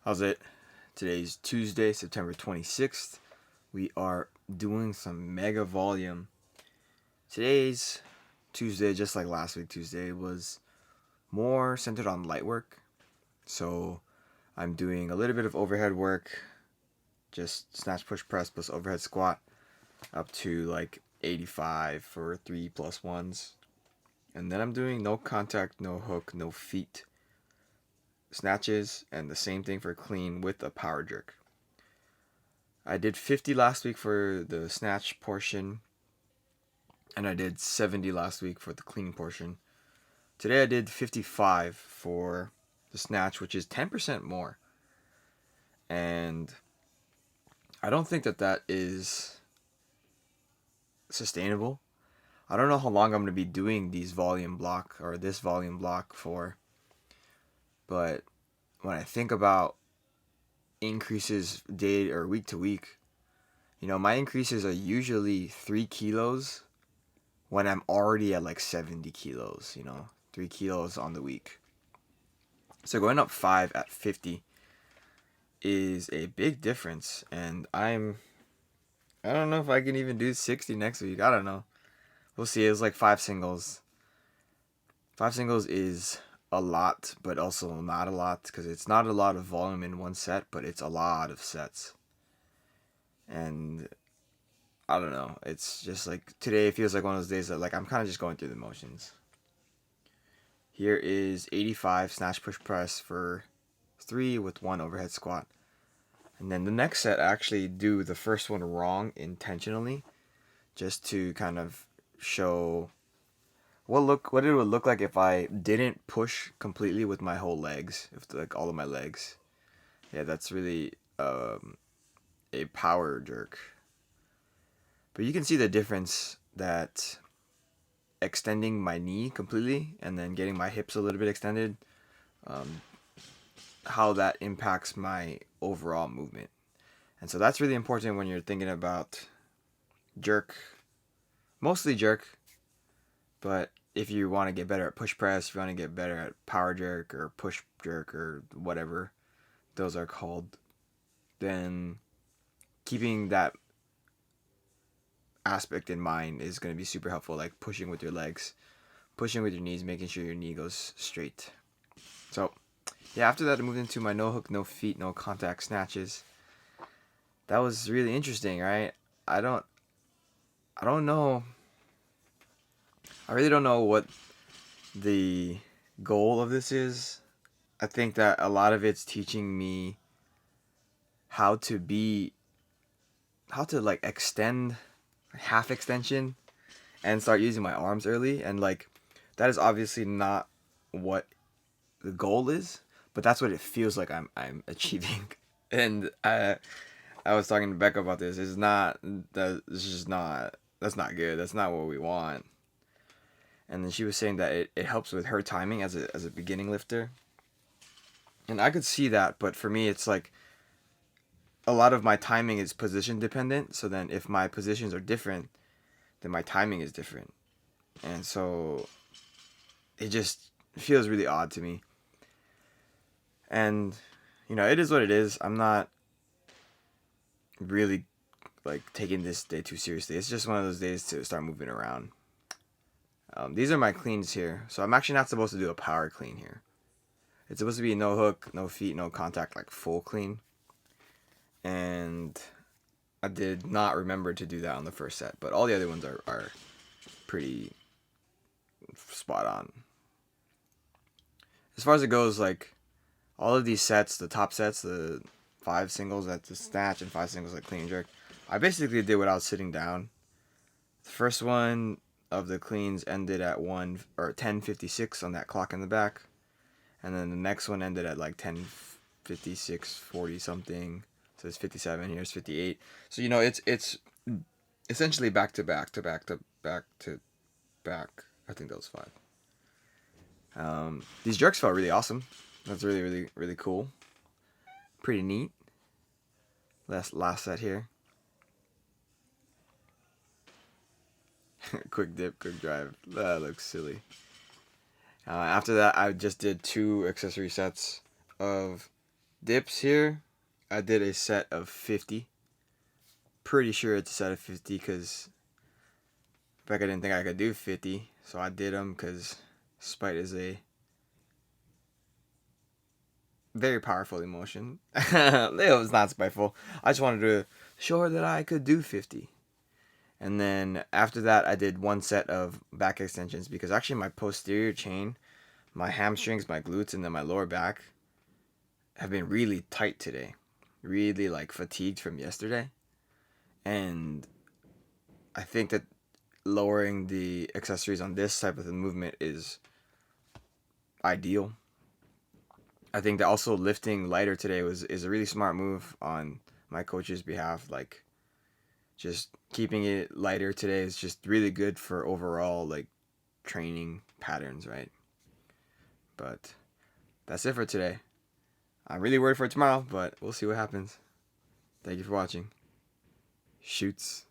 How's it? Today's Tuesday, September 26th. We are doing some mega volume. Today's Tuesday, just like last week Tuesday, was more centered on light work. So I'm doing a little bit of overhead work, just snatch, push, press plus overhead squat up to like 85 for 3+1s. And then I'm doing no contact, no hook, no feet snatches, and the same thing for clean with a power jerk. I did 50 last week for the snatch portion, and I did 70 last week for the clean portion. Today I did 55 for the snatch, which is 10% more. And I don't think that is sustainable. I don't know how long I'm going to be doing these volume block or this volume block for, but when I think about increases day or week to week, my increases are usually 3 kilos when I'm already at like 70 kilos, 3 kilos on the week. So going up 5 at 50 is a big difference. And I don't know if I can even do 60 next week. I don't know. We'll see. It was like 5 singles. 5 singles is a lot, but also not a lot because it's not a lot of volume in one set, but it's a lot of sets. And I don't know. It's just like today feels like one of those days that like I'm kind of just going through the motions. Here is 85 snatch push press for 3 with 1 overhead squat. And then the next set, I actually do the first one wrong intentionally, just to kind of show what it would look like if I didn't push completely with my whole legs, if like all of my legs. Yeah, that's really a power jerk. But you can see the difference that extending my knee completely and then getting my hips a little bit extended, how that impacts my overall movement. And so that's really important when you're thinking about jerk, mostly jerk, but if you want to get better at push press, if you want to get better at power jerk or push jerk or whatever those are called, then keeping that aspect in mind is going to be super helpful, like pushing with your legs, pushing with your knees, making sure your knee goes straight. So yeah, after that I moved into my no hook, no feet, no contact snatches. That was really interesting, right? I don't know. I really don't know what the goal of this is. I think that a lot of it's teaching me how to like extend half extension and start using my arms early, and like that is obviously not what the goal is, but that's what it feels like I'm achieving. And I was talking to Becca about this. It's not that. It's just not. That's not good. That's not what we want. And then she was saying that it helps with her timing as a beginning lifter. And I could see that, but for me it's like a lot of my timing is position dependent. So then if my positions are different, then my timing is different. And so it just feels really odd to me. And it is what it is. I'm not really like taking this day too seriously. It's just one of those days to start moving around. These are my cleans here. So I'm actually not supposed to do a power clean here. It's supposed to be no hook, no feet, no contact, like full clean. And I did not remember to do that on the first set, but all the other ones are pretty spot on. As far as it goes, like all of these sets, the top sets, the 5 singles at the snatch and 5 singles at clean jerk, I basically did without sitting down. The first one of the cleans ended at 10:56 on that clock in the back, and then the next one ended at like 10:56, 40 something. So it's 57. Here's 58. So it's essentially back to back to back to back to back. I think that was 5. These jerks felt really awesome. That's really really really cool. Pretty neat. Last set here. Quick dip, quick drive. That looks silly. After that, I just did 2 accessory sets of Dips here, I did a set of 50. Pretty sure it's a set of 50 because Becca didn't think I could do 50. So I did them because spite is a very powerful emotion. It was not spiteful. I just wanted to show her that I could do 50. And then after that, I did one set of back extensions because actually my posterior chain, my hamstrings, my glutes, and then my lower back have been really tight today. Really like fatigued from yesterday. And I think that lowering the accessories on this type of the movement is ideal. I think that also lifting lighter today is a really smart move on my coach's behalf. Like just keeping it lighter today is just really good for overall like training patterns, right? But that's it for today. I'm really worried for tomorrow, but we'll see what happens. Thank you for watching. Shoots.